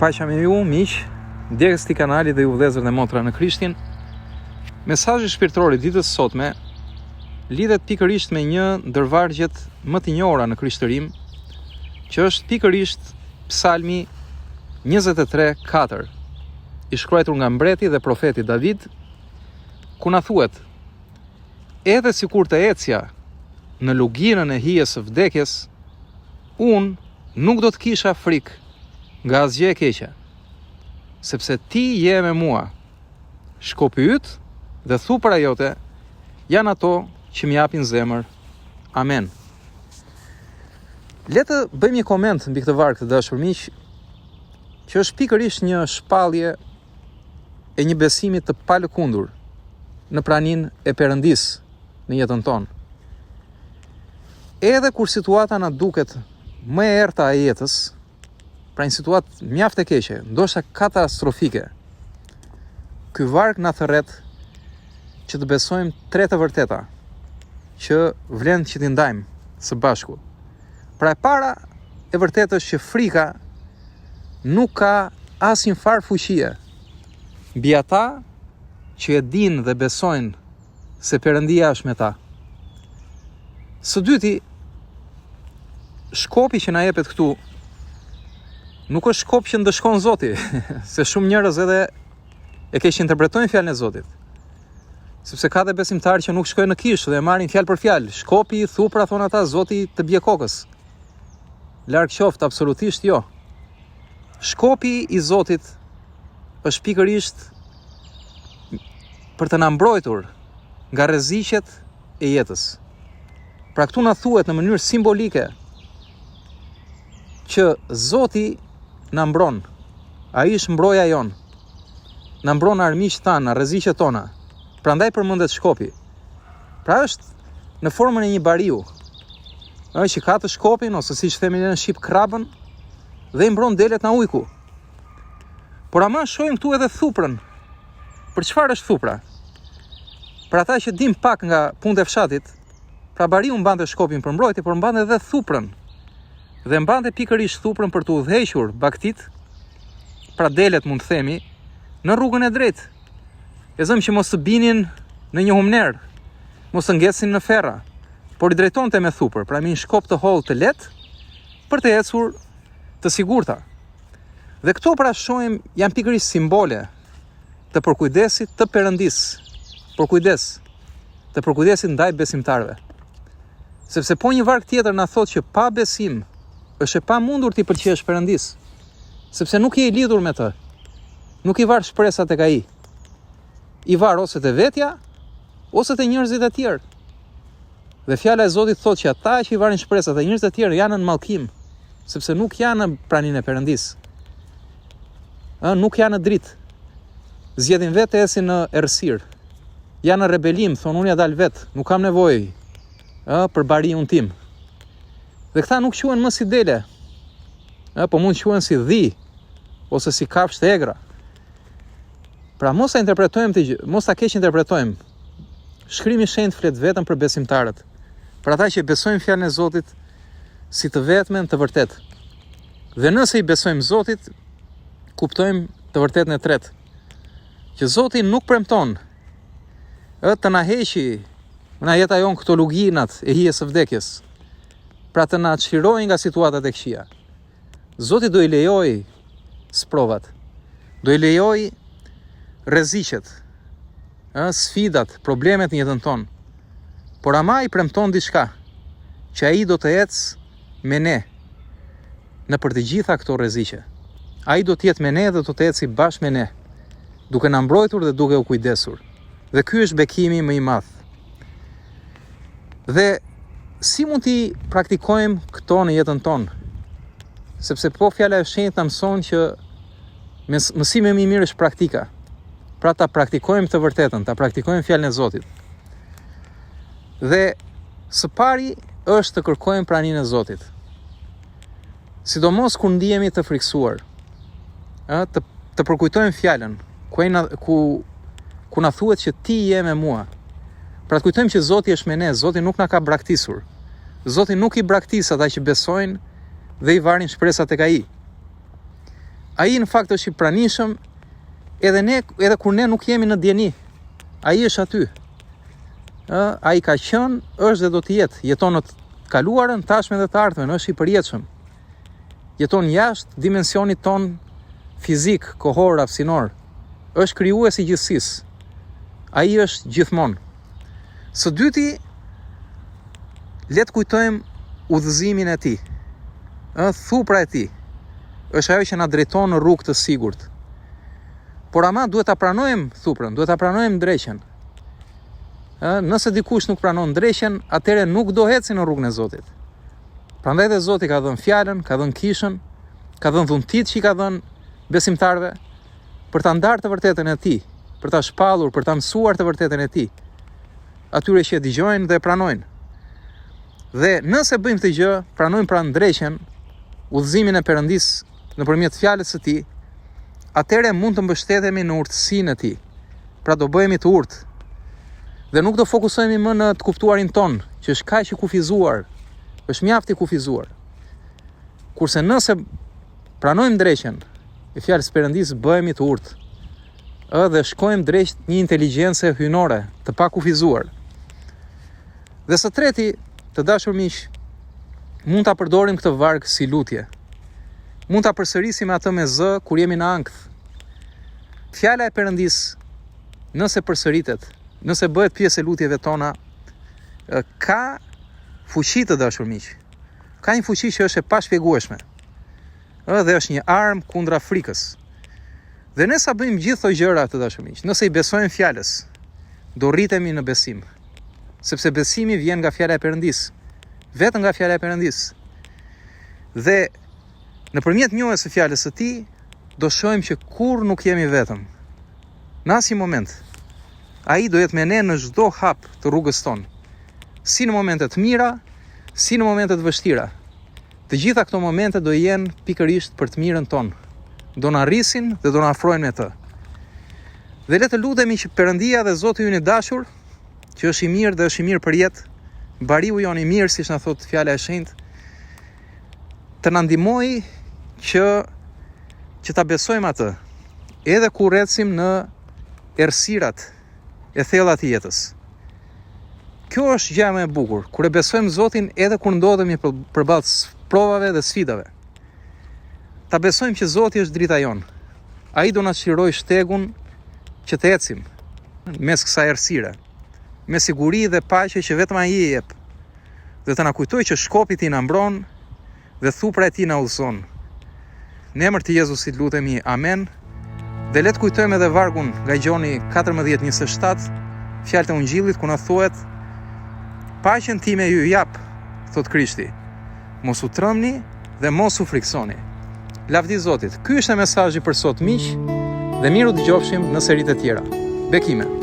Mirëpaqja me ju, miq, ndjekës të kanalit dhe ju vëllezër dhe motra në Krishtin. Mesazhi shpirtëror i ditës së sotme lidhet pikërisht me një ndër vargjet më të njohura në krishtërim, që është pikërisht Psalmi 23:4, i shkruar nga mbreti dhe profeti David, ku na thuhet: "Edhe sikur të ecja në luginën e hijes së vdekjes, unë nuk do të kisha frikë nga asgjë e keqe, sepse ti je me mua. Shkopi yt dhe thupra jote janë ato që më japin zemër. Amen." Le të bëjmë një koment mbi këtë varg të dashur miq, që është pikërisht një shpallje e një besimi të palëkundur në praninë e Perëndis në jetën tonë. Edhe kur situata na duket më e errta e jetës, pra një situatë mjaft e keqe, ndoshta katastrofike, ky varg na thërret që të besojmë tre të vërteta që vlen që t'i ndajmë së bashku. Pra e para e vërtetë është që frika nuk ka asnjë farë fuqie mbi ata që e dinë dhe besojnë se Perëndia është me ta. Së dyti, shkopi që na jepet këtu nuk është shkop që ndëshkon Zoti, se shumë njerëz edhe e keq interpretojnë fjalën e Zotit. Sepse ka dhe besimtarë që nuk shkojnë në kishë dhe marrin fjalë për fjalë. Shkopi, thupra, thon ata, Zoti të bie kokës. Larg qoftë, absolutisht jo. Shkopi i Zotit është pikërisht për të na mbrojtur nga rreziqet e jetës. Pra këtu na thuhet në mënyrë simbolike që Zoti na mbron. Ai është mbroja jon. Na mbron armiqtë tanë, nga rreziqet tona. Prandaj përmendet shkopi. Pra është në formën e një bariu. Që ka të shkopin, ose siç themi në shqip krabën, dhe i mbron delet nga ujku. Por ama shohim këtu edhe thuprën. Për çfarë është thupra? Për ata që dim pak nga punët e fshatit, pra bariu mbante shkopin për mbrojtje, por mbante edhe thuprën. Dhe mbante pikërisht thuprën për të udhëhequr baktit, pra delet mund të themi, në rrugën e drejtë. E zëm që mos të binin në një humner, mos të ngecin në ferra, por i drejtonte me thupër, pra me një shkop të hollë të lehtë për të ecur të sigurta. Dhe këto pra shohim janë pikërisht simbole të përkujdesit të Perëndis, të përkujdesit ndaj besimtarëve. Sepse po një varg tjetër na thotë që pa besim është e pamundur t'i pëlqesh Perëndis, sepse nuk je i lidhur me të. Nuk i var shpresat tek ai. I var ose te vetja, ose te njerëzit e tjerë. Dhe fjala e Zotit thotë që ata që i varin shpresat e njerëzit e tjerë janë në mallkim, sepse nuk janë në praninë e Perëndis. Nuk janë në dritë. Zgjedhin vetë esin në errësirë. Janë në rebelim, thonë unë ja dal vet, nuk kam nevojë për bariun tim. Dhe këta nuk quhen më si dele. Po mund të quhen si dhi ose si kafshë të egra. Pra mos ta keq interpretojmë. Shkrimi i shenjtë flet vetëm për besimtarët, për ata që besojnë fjalën e Zotit si të vetmen të vërtetë. Dhe nëse i besojmë Zotit, kuptojmë të vërtetën e tretë, që Zoti nuk premton të na heqi në jeta jon këto luginat e hijes së vdekjes, pra të na çlirojë nga situatat e këqija. Zoti do i lejoj sprovat, do i lejoj rreziqet, sfidat, problemet në jetën tonë. Por ama i premton diçka, që ai do të ecë me ne në për të gjitha këto rreziqe. Ai do të jetë me ne dhe do të ecë bashkë me ne, duke na mbrojtur dhe duke u kujdesur. Dhe ky është bekimi më i madh. Dhe si mund t'i praktikojmë këto në jetën tonë? Sepse po fjala e shenjtë na mëson që mësimi më i mirë është praktika. Pra ta praktikojmë të vërtetën, ta praktikojmë fjalën e Zotit. Dhe së pari është të kërkojmë praninë e Zotit. Sidomos kur ndihemi të friksuar, të përkujtojmë fjalën ku na thuhet që ti je me mua. Pra të kujtojmë që Zoti është me ne, Zoti nuk na ka braktisur. Zoti nuk i braktis ata që besojnë dhe i varin shpresat tek ai. Ai në fakt është i pranishëm edhe kur ne nuk jemi në dieni. Ai është aty. Ai ka qenë, është dhe do të jetë. Jeton në të kaluarën, tashmen dhe të ardhmen, është i përjetshëm. Jeton jashtë dimensionit ton fizik, kohor, aftësinor. Është krijuesi i gjithësisë. Ai është gjithmonë. Së dyti, le të kujtojmë udhëzimin e tij. Thupra e tij është ajo që na drejton në rrugë të sigurt. Por ama duhet ta pranojmë thuprën, duhet ta pranojmë ndreshjen. Nëse dikush nuk pranon ndreshjen, atëherë nuk do ecë në rrugën e Zotit. Prandaj dhe Zoti ka dhënë fjalën, ka dhënë kishën, ka dhënë dhuntit që i ka dhënë besimtarve për ta ndarë të vërtetën e tij, për ta shpallur, për ta mësuar të vërtetën e tij. Atyre që e dëgjojnë dhe e pranojnë. Dhe nëse bëjmë këtë gjë, pranojmë pra ndreshjen, udhëzimin e Perëndisë nëpërmjet fjalës së tij, atëherë mund të mbështetemi në urtësinë e tij. Pra do bëhemi të urtë. Dhe nuk do fokusohemi më në të kuptuarin ton, që është kaq i kufizuar, është mjaft i kufizuar. Kurse nëse pranojmë ndreshjen e fjalës së Perëndisë, bëhemi të urtë. Dhe shkojmë drejt një inteligjencë hyjnore, të pakufizuar. Dhe së treti, të dashur miq, mund ta përdorim këtë varg si lutje. Mund ta përsërisim atë me zë kur jemi në ankth. Fjala e Perëndisë, nëse përsëritet, nëse bëhet pjesë e lutjeve tona, ka fuqi, të dashur miq. Ka një fuqi që është e pashpjegueshme. Dhe është një armë kundra frikës. Dhe ne sa bëjmë gjithë këto gjëra, të dashur miq, nëse i besojmë fjalës, do rritemi në besim. Sepse besimi vjen nga fjala e Perëndisë, vetëm nga fjala e Perëndisë. Dhe nëpërmjet njohjes së fjalës së tij, do shohim që kur nuk jemi vetëm. Në asnjë moment, ai do jetë me ne në çdo hap të rrugës tonë. Si në momentet të mira, si në momentet të vështira. Të gjitha këto momente do jenë pikërisht për të mirën tonë. Do na rrisin dhe do na afrojnë me të. Dhe le të lutemi që Perëndia dhe Zoti ynë i dashur, që është i mirë dhe është i mirë për jetë, bariu jon i mirë, siç na thot fjala e shenjtë, të na ndihmojë që ta besojmë atë, edhe kur ecim në errësirat e thella të jetës. Kjo është gjë më e bukur, kur e besojmë Zotin edhe kur ndodhemi përballë provave dhe sfidave. Ta besojmë që Zoti është drita jon. Ai do na çlirojë shtegun që të ecim mes kësaj errësire, me siguri dhe paqe që vetëm ai e jep. Dhe të na kujtojë që shkopi i tij na mbron dhe thupra e tij na udhëzon. Në emër të Jezusit lutemi, amen. Dhe le të kujtojmë edhe vargun nga Gjoni 14:27, fjalët e Ungjillit ku na thuhet: "Paqen time ju jap", thot Krishti. "Mos u tremni dhe mos u friksoni." Lavdi Zotit. Ky është mesazhi për sot miq, dhe miru dëgjofshim në seritë e tjera. Bekime.